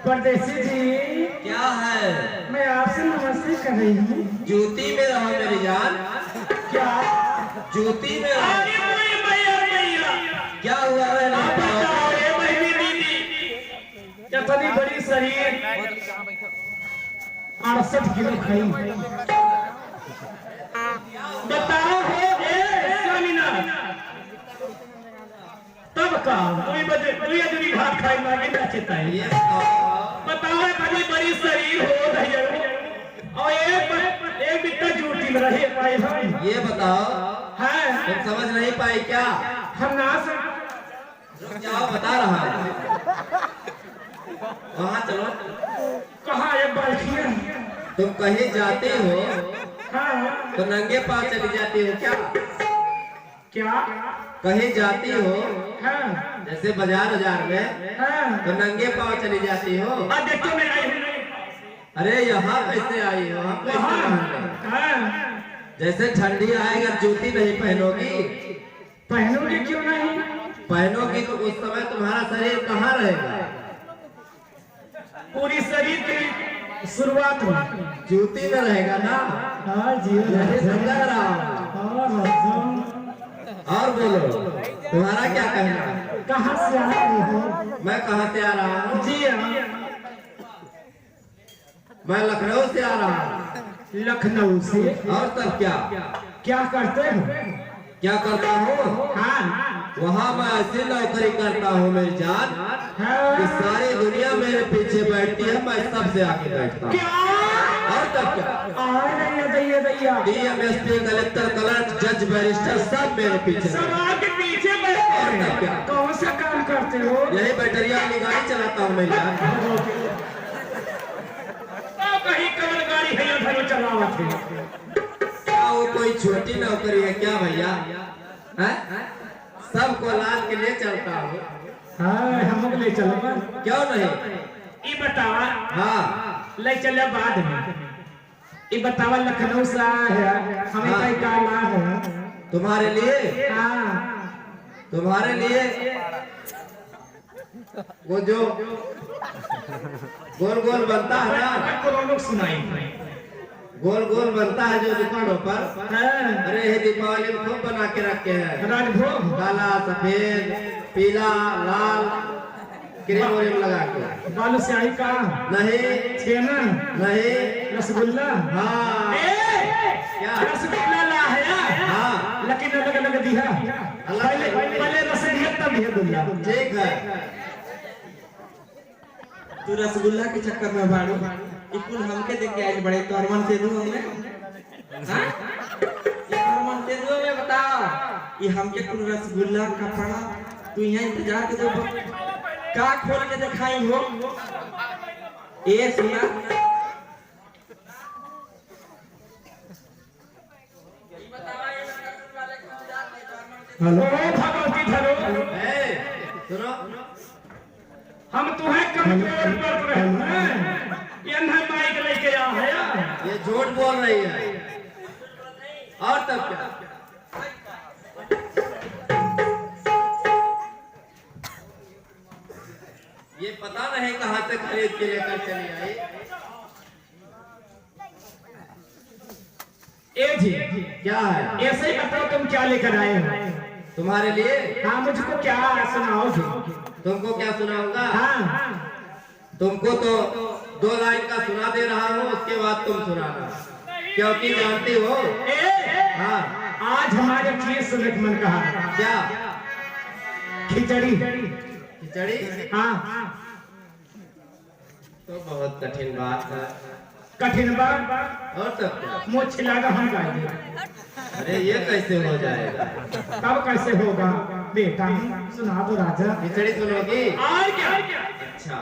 परदेसी जी क्या है? मैं आपसे नमस्ते कर रही हूँ। जूती में रहो मेरी जान। क्या जूती में रहो। क्या हुआ है? इतनी बड़ी शरीर 68 किलो खाई बताओ तब का दूरी भात खाई मांगे नचता है। ये बताओ कभी बड़ी शरीर हो दहिया और एक बिट्टा जूटी में रहे पाए हम। ये बताओ हाँ तुम समझ नहीं पाई क्या? हम ना रुक जाओ बता रहा है। वहाँ चलो। कहाँ है बालखिया? तुम कहीं जाते हो हाँ तो नंगे पाँव चली जाती हो क्या? क्या? कहीं जाती हो हाँ जैसे बाजार में हाँ तो नंगे पाँव चली जाती हो। देखो मैं आई हूँ। अरे यहाँ कैसे आई हो? हम कैसे पहन हाँ जैसे ठंडी आएगा जूती नहीं पहनोगी? पहनोगे क्यों नहीं? पहनोगी तो उस समय तुम्हारा शरीर कहाँ रहेगा? पूरी शरीर की शुरुआत में जूती में रहेगा ना। हाँ जी यही समझ रहा हूँ। और बोलो तुम्हारा क्या कहना है? कहाँ से आ रहे हो? मैं कहाँ से आ रहा हूँ? जी हाँ मैं लखनऊ से आ रहा हूँ। लखनऊ से। और तब क्या? क्या करते हो? क्या करता हूँ? हाँ वहाँ मैं ऐसी नौकरी करता हूँ मेरी जान कि सारी दुनिया मेरे पीछे बैठती है, मैं सबसे आगे बैठता हूँ। क्या? और तब क्या? DMSP कलेक्टर क्लर्क जज बैरिस्टर सब मेरे पीछे सब आगे पीछे और बैठते तब क्या? हैं। कौन सा काम करते हो? यही बैटरिया वाली गाड़ी चलाता हूँ मेरी जान। कहीं कमल गाड़ी है इधर चलावत है। क्या वो कोई छोटी नौकरी है क्या भैया? हैं? सबको लाद के लिए चलता हूँ। हाँ हम ले चलो क्यों नहीं? ये बतावा हाँ ले चले बाद में। ये बतावा लखनऊ से आया है हमें हाँ। कहीं काला है तुम्हारे लिए हाँ तुम्हारे लिए वो जो गोल गोल बनता है ना, करोड़ लोग सुनाई गोल गोल बनता है जो दुकानों पर। हाँ अरे ये दीपावली में खूब बना के रखे हैं। राजभोग काला सफेद पीला लाल क्रीम व्रीम लगा के। बालू स्याही का नहीं छेना नहीं। रसगुल्ला हाँ क्या? रसगुल्ला ला है हाँ लेकिन अलग अलग दिया पहले रस दिया तब दिया दुल्ला। ठीक है। तू रसगुल्ला के चक्कर में बाड़ू इकुल हमके देख के आज बड़े तो अरमान से दूं हमने हां ये अरमान से दूं मैं बता ये हमके कुल रसगुल्ला का पड़ा तू यहां इंतजार के दो का खोल के दिखाई हो ए सुना हेलो भगवती धरो सुनो हम तुम्हें कंट्रोल कर रहे हैं ये ना माइक लेके आ है ये झूठ बोल रही है। और तब क्या? ये पता नहीं कहाँ से खरीद के लेकर चली आई। ए जी क्या है? ऐसे ही बताओ तुम क्या लेकर आए हो? तुम्हारे लिए? हाँ मुझको क्या सुनाओ जी। तुमको क्या सुनाऊंगा? हाँ तुमको तो 2 लाइन का सुना दे रहा हूँ, उसके बाद तुम सुनाना, क्योंकि जानती हो। हाँ आज हमारे चीज सुनने का मन कहा क्या? खिचड़ी। खिचड़ी? हाँ तो बहुत कठिन बात है। कठिन बात और तब क्या? मुँह छिलागा हम गाएंगे। अरे ये कैसे हो जाएगा? तब कैसे होगा बेटा? सुना दो राजा। खिचड़ी सुनोगी? और क्या? अच्छा